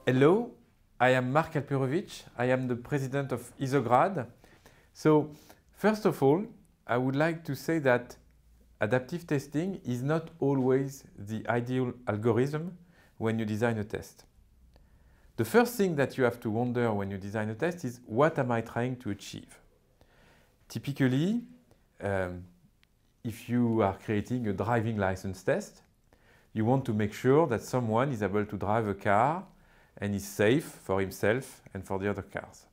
Hello, I am Mark Alperovich. I am the president of Isograd. So, first of all, I would like to say that adaptive testing is not always the ideal algorithm when you design a test. The first thing that you have to wonder when you design a test is, what am I trying to achieve? Typically, if you are creating a driving license test, you want to make sure that someone is able to drive a car and is safe for himself and for the other cars.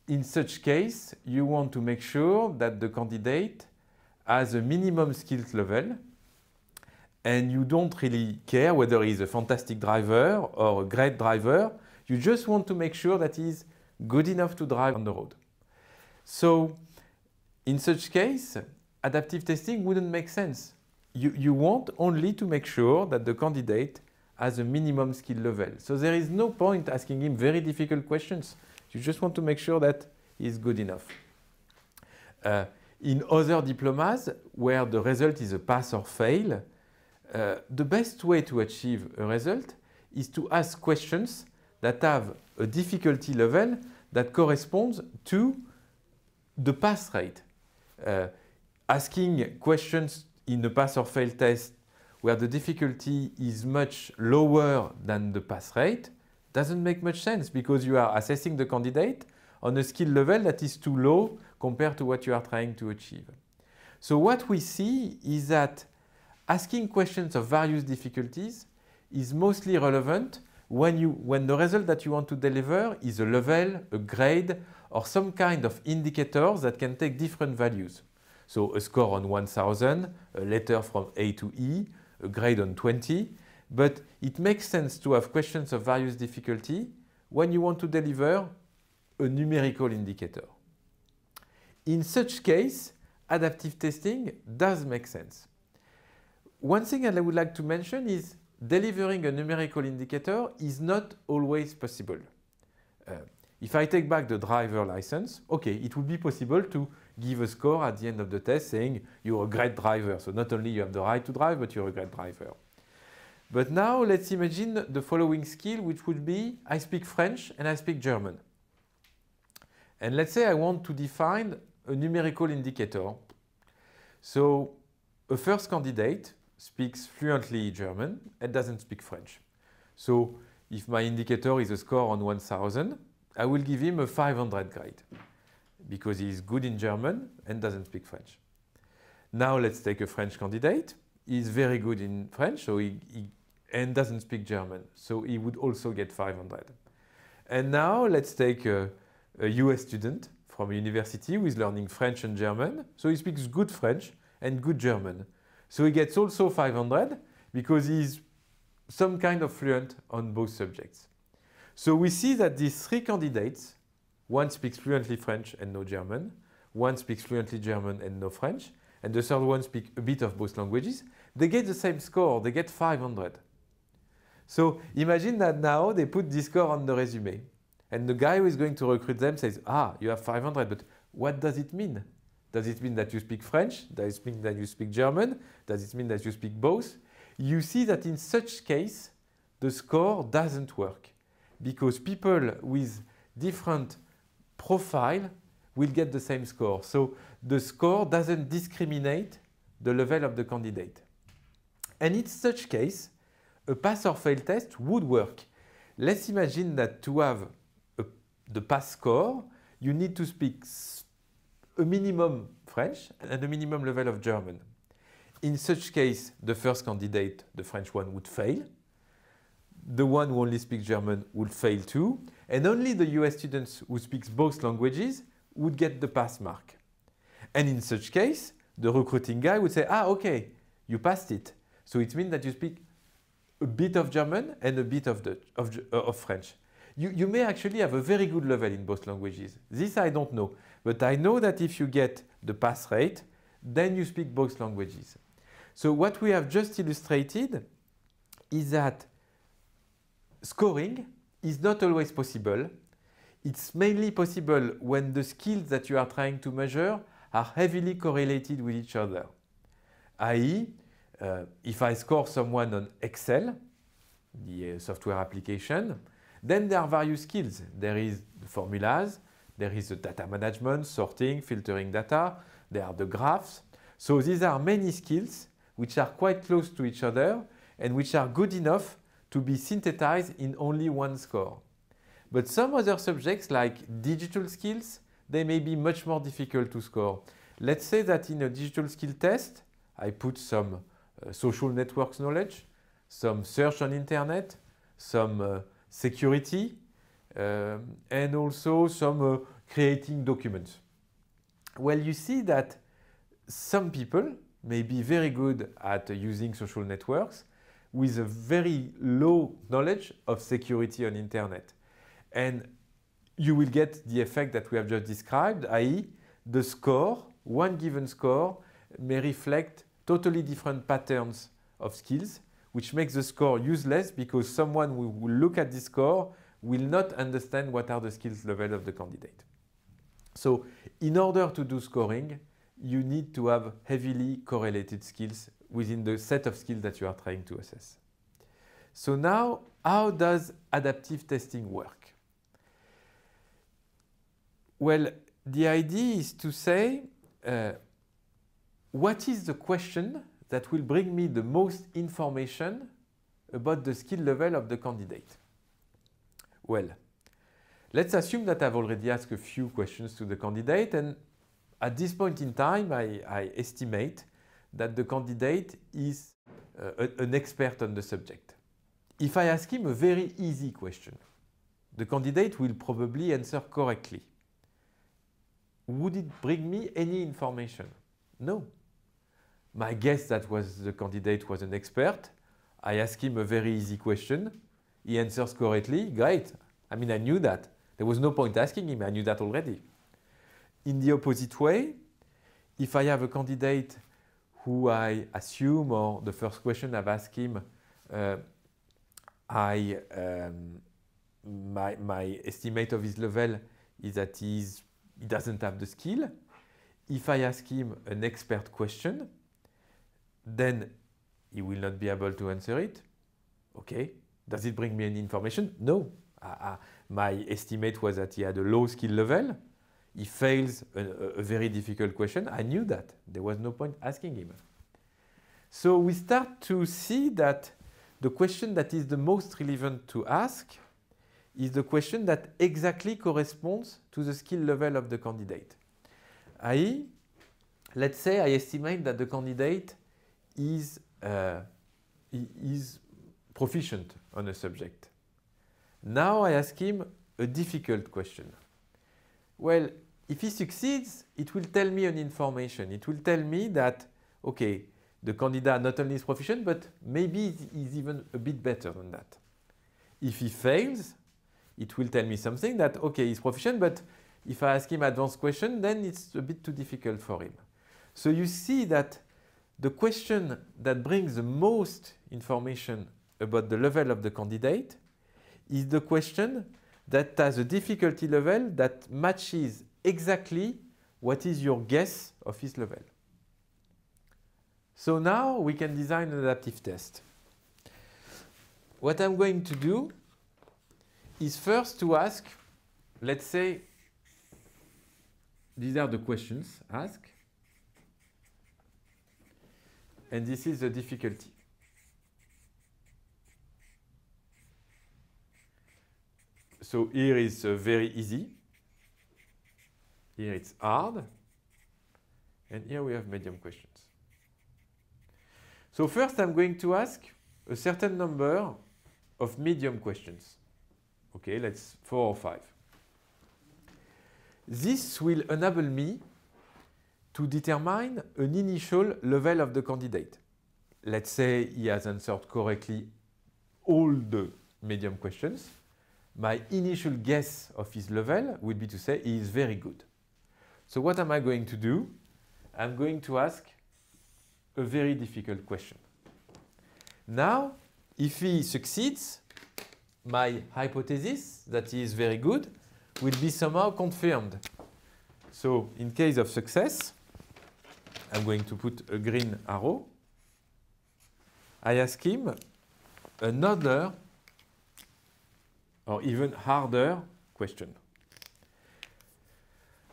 In such case, you want to make sure that the candidate has a minimum skills level, and you don't really care whether he's a fantastic driver or a great driver. You just want to make sure that he's good enough to drive on the road. So, in such case, adaptive testing wouldn't make sense. You want only to make sure that the candidate has a minimum skill level. So there is no point asking him very difficult questions. You just want to make sure that he's good enough. In other diplomas, where the result is a pass or fail, the best way to achieve a result is to ask questions that have a difficulty level that corresponds to the pass rate. Asking questions in a pass or fail test where the difficulty is much lower than the pass rate doesn't make much sense, because you are assessing the candidate on a skill level that is too low compared to what you are trying to achieve. So what we see is that asking questions of various difficulties is mostly relevant when the result that you want to deliver is a level, a grade, or some kind of indicators that can take different values. So a score on 1000, a letter from A to E, a grade on 20, but it makes sense to have questions of various difficulty when you want to deliver a numerical indicator. In such case, adaptive testing does make sense. One thing I would like to mention is delivering a numerical indicator is not always possible. If I take back the driver license, okay, it would be possible to give a score at the end of the test saying you're a great driver. So not only you have the right to drive, but you're a great driver. But now let's imagine the following skill, which would be I speak French and I speak German. And let's say I want to define a numerical indicator. So a first candidate speaks fluently German and doesn't speak French. So if my indicator is a score on 1000, I will give him a 500 grade because he is good in German and doesn't speak French. Now let's take a French candidate. He is very good in French and doesn't speak German, so he would also get 500. And now let's take a US student from a university who is learning French and German, so he speaks good French and good German. So he gets also 500 because he's some kind of fluent on both subjects. So we see that these three candidates, one speaks fluently French and no German, one speaks fluently German and no French, and the third one speaks a bit of both languages, they get the same score, they get 500. So imagine that now they put this score on the resume, and the guy who is going to recruit them says, you have 500, but what does it mean? Does it mean that you speak French? Does it mean that you speak German? Does it mean that you speak both? You see that in such case, the score doesn't work, because people with different profile will get the same score. So the score doesn't discriminate the level of the candidate. And in such case, a pass or fail test would work. Let's imagine that to have the pass score, you need to speak a minimum French and a minimum level of German. In such case, the first candidate, the French one, would fail. The one who only speaks German would fail too, and only the US students who speak both languages would get the pass mark. And in such case, the recruiting guy would say, okay, you passed it. So it means that you speak a bit of German and a bit of French. You may actually have a very good level in both languages. This I don't know, but I know that if you get the pass rate, then you speak both languages. So what we have just illustrated is that scoring is not always possible. It's mainly possible when the skills that you are trying to measure are heavily correlated with each other. i.e., if I score someone on Excel, the software application, Then there are various skills. There is the formulas, there is the data management, sorting, filtering data, there are the graphs. So these are many skills which are quite close to each other and which are good enough to be synthesized in only one score. But some other subjects like digital skills, they may be much more difficult to score. Let's say that in a digital skill test, I put some social networks knowledge, some search on internet, some security, and also some creating documents. Well, you see that some people may be very good at using social networks with a very low knowledge of security on internet. And you will get the effect that we have just described, i.e. the score, one given score, may reflect totally different patterns of skills, which makes the score useless because someone who will look at this score will not understand what are the skills level of the candidate. So in order to do scoring, you need to have heavily correlated skills within the set of skills that you are trying to assess. So now, how does adaptive testing work? Well, the idea is to say, what is the question that will bring me the most information about the skill level of the candidate? Well, let's assume that I've already asked a few questions to the candidate, and at this point in time, I estimate that the candidate is an expert on the subject. If I ask him a very easy question, the candidate will probably answer correctly. Would it bring me any information? No. My guess that the candidate was an expert. I ask him a very easy question. He answers correctly. Great. I mean, I knew that. There was no point asking him. I knew that already. In the opposite way, if I have a candidate who I assume, or the first question I've asked him, my estimate of his level is that he doesn't have the skill. If I ask him an expert question, then he will not be able to answer it. Okay. Does it bring me any information? No. My estimate was that he had a low skill level. He fails a very difficult question. I knew that. There was no point asking him. So we start to see that the question that is the most relevant to ask is the question that exactly corresponds to the skill level of the candidate. i.e., let's say I estimate that the candidate is proficient on a subject. Now I ask him a difficult question. Well, if he succeeds, it will tell me an information. It will tell me that, okay, the candidate not only is proficient, but maybe he's even a bit better than that. If he fails, it will tell me something that, okay, he's proficient, but if I ask him advanced question, then it's a bit too difficult for him. So you see that the question that brings the most information about the level of the candidate is the question that has a difficulty level that matches exactly what is your guess of his level. So now we can design an adaptive test. What I'm going to do is first to ask, let's say, these are the questions asked, and this is the difficulty. So here is very easy, here it's hard, and here we have medium questions. So first I'm going to ask a certain number of medium questions. Okay, let's 4 or 5. This will enable me to determine an initial level of the candidate. Let's say he has answered correctly all the medium questions. My initial guess of his level would be to say he is very good. So what am I going to do? I'm going to ask a very difficult question. Now, if he succeeds, my hypothesis that he is very good will be somehow confirmed. So in case of success, I'm going to put a green arrow. I ask him another or even harder question.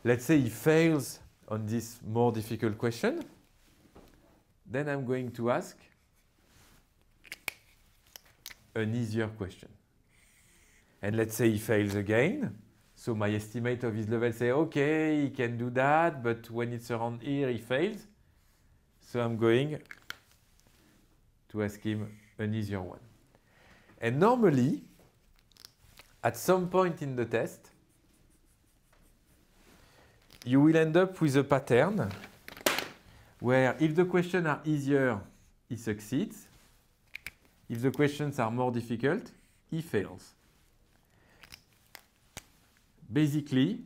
Let's say he fails on this more difficult question. Then I'm going to ask an easier question. And let's say he fails again. So my estimate of his level say, okay, he can do that, but when it's around here, he fails. So I'm going to ask him an easier one. And normally, at some point in the test, you will end up with a pattern where if the questions are easier, he succeeds. If the questions are more difficult, he fails. Basically,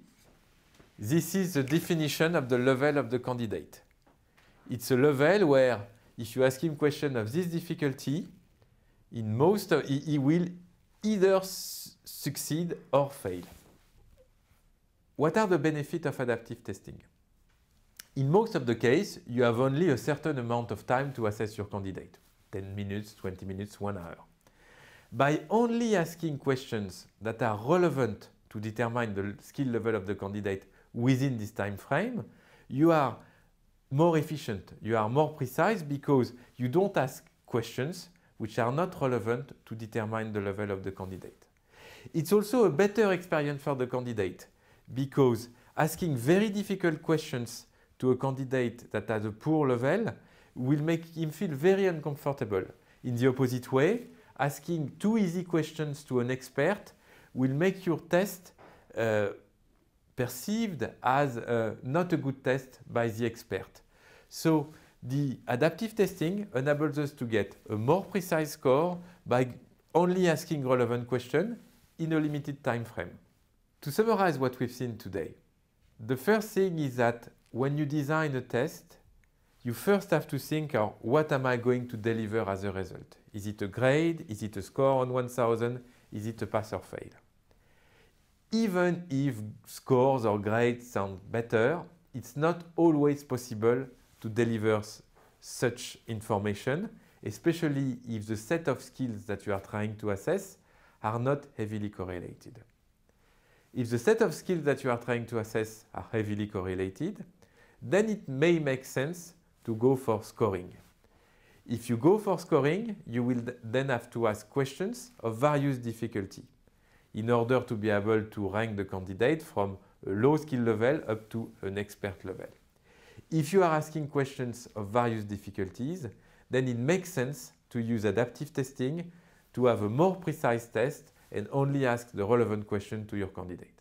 this is the definition of the level of the candidate. It's a level where if you ask him question of this difficulty, in most of, he will either succeed or fail. What are the benefits of adaptive testing? In most of the case, you have only a certain amount of time to assess your candidate, 10 minutes, 20 minutes, 1 hour. By only asking questions that are relevant to determine the skill level of the candidate within this time frame, you are more efficient, you are more precise because you don't ask questions which are not relevant to determine the level of the candidate. It's also a better experience for the candidate because asking very difficult questions to a candidate that has a poor level will make him feel very uncomfortable. In the opposite way, asking too easy questions to an expert will make your test perceived as not a good test by the expert. So the adaptive testing enables us to get a more precise score by only asking relevant questions in a limited time frame. To summarize what we've seen today, the first thing is that when you design a test, you first have to think of what am I going to deliver as a result? Is it a grade? Is it a score on 1000? Is it a pass or fail? Even if scores or grades sound better, it's not always possible to deliver such information, especially if the set of skills that you are trying to assess are not heavily correlated. If the set of skills that you are trying to assess are heavily correlated, then it may make sense to go for scoring. If you go for scoring, you will then have to ask questions of various difficulty in order to be able to rank the candidate from a low skill level up to an expert level. If you are asking questions of various difficulties, then it makes sense to use adaptive testing to have a more precise test and only ask the relevant question to your candidate.